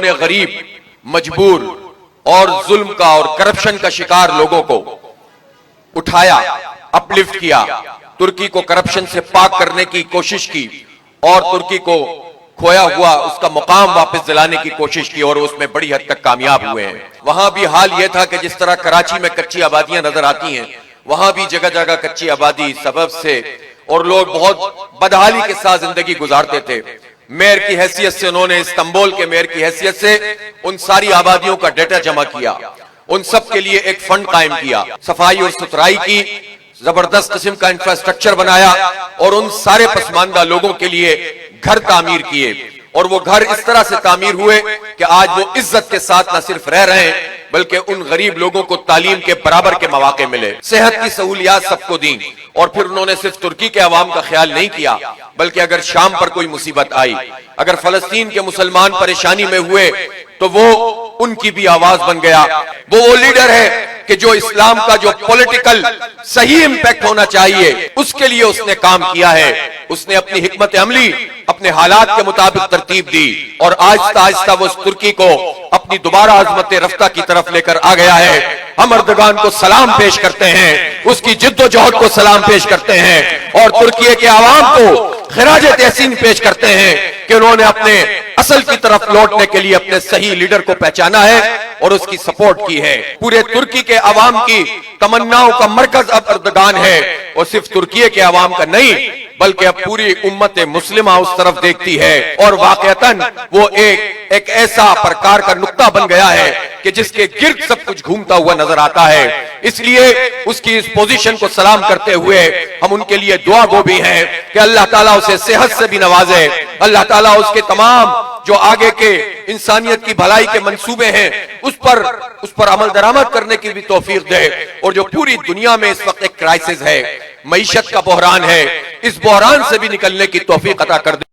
انہوں نے غریب، مجبور اور ظلم کا اور کرپشن کا شکار لوگوں کو اٹھایا، اپلفٹ کیا، ترکی کو کرپشن سے پاک کرنے کی کوشش کی اور ترکی کو کھویا ہوا اس کا مقام واپس دلانے کی کوشش کی، اور اس میں بڑی حد تک کامیاب ہوئے ہیں۔ وہاں بھی حال یہ تھا کہ جس طرح کراچی میں کچی آبادیاں نظر آتی ہیں، وہاں بھی جگہ جگہ کچی آبادی سبب سے اور لوگ بہت بدحالی کے ساتھ زندگی گزارتے تھے۔ میئر کی حیثیت سے انہوں نے، استنبول کے میئر کی حیثیت سے ان ساری آبادیوں کا ڈیٹا جمع کیا، ان سب کے لیے ایک فنڈ قائم کیا، صفائی اور ستھرائی کی، زبردست قسم کا انفراسٹرکچر بنایا اور ان سارے پسماندہ لوگوں کے لیے گھر تعمیر کیے، اور وہ گھر اس طرح سے تعمیر ہوئے کہ آج وہ عزت کے ساتھ نہ صرف رہ رہے ہیں بلکہ ان غریب لوگوں کو تعلیم کے برابر کے مواقع ملے، صحت کی سہولیات سب کو دیں۔ اور پھر انہوں نے صرف ترکی کے عوام کا خیال نہیں کیا بلکہ اگر شام پر کوئی مصیبت آئی، اگر فلسطین کے مسلمان پریشانی میں ہوئے تو وہ ان کی بھی آواز بن گیا۔ وہ لیڈر ہے کہ جو اسلام کا جو پولیٹیکل صحیح امپیکٹ ہونا چاہیے اس کے لیے اس نے کام کیا ہے۔ اس نے اپنی حکمت عملی اپنے حالات کے مطابق ترتیب دی اور آہستہ آہستہ وہ اس ترکی کو اپنی دوبارہ عظمت رفتہ کی طرف لے کر آ گیا ہے۔ ہم اردگان کو سلام پیش کرتے ہیں، اس کی جد و جہد کو سلام پیش کرتے ہیں اور ترکی کے عوام کو خراج تحسین پیش کرتے ہیں کہ انہوں نے اپنے اصل کی طرف لوٹنے کے لیے اپنے صحیح لیڈر کو پہچانا ہے اور اس کی سپورٹ کی ہے۔ پورے ترکی کے عوام کی تمناؤں کا مرکز اب اردگان ہے، اور صرف ترکی کے عوام کا نہیں بلکہ اب پوری امت مسلمہ اس طرف دیکھتی ہے، اور واقعتاً وہ ایک ایسا پرکار کا نقطہ بن گیا ہے کہ جس کے گرد سب کچھ گھومتا ہوا نظر آتا ہے۔ اس لیے اس کی اس پوزیشن کو سلام کرتے ہوئے ہم ان کے لیے دعا گو بھی ہیں کہ اللہ تعالیٰ اسے صحت سے بھی نوازے، اللہ تعالیٰ اس کے تمام جو آگے کے انسانیت کی بھلائی کے منصوبے ہیں اس پر عمل درآمد کرنے کی بھی توفیق دے، اور جو پوری دنیا میں اس وقت ایک کرائسس ہے، معیشت کا بحران ہے، اس بحران سے بھی نکلنے کی توفیق عطا کر دے۔